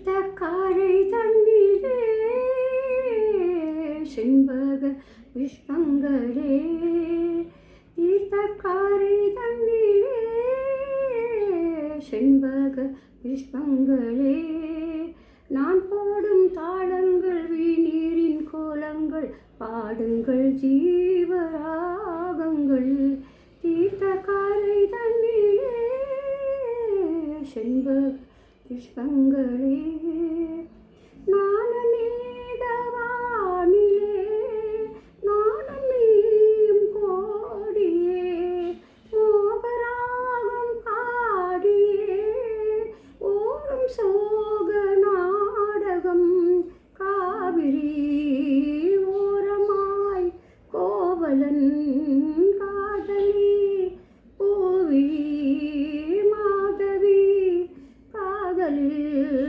தீர்த்தக்காரை தண்ணீரே செண்பக புஷ்பங்களே தீர்த்தக்காரை தண்ணீரே செண்பக புஷ்பங்களே நான் போடும் தாளங்கள் வீணீரின் கோலங்கள் பாடுங்கள் ஜீவராகங்கள் தீர்த்தக்காரை தண்ணீரே செண்பக புஷ்பங்களே நான்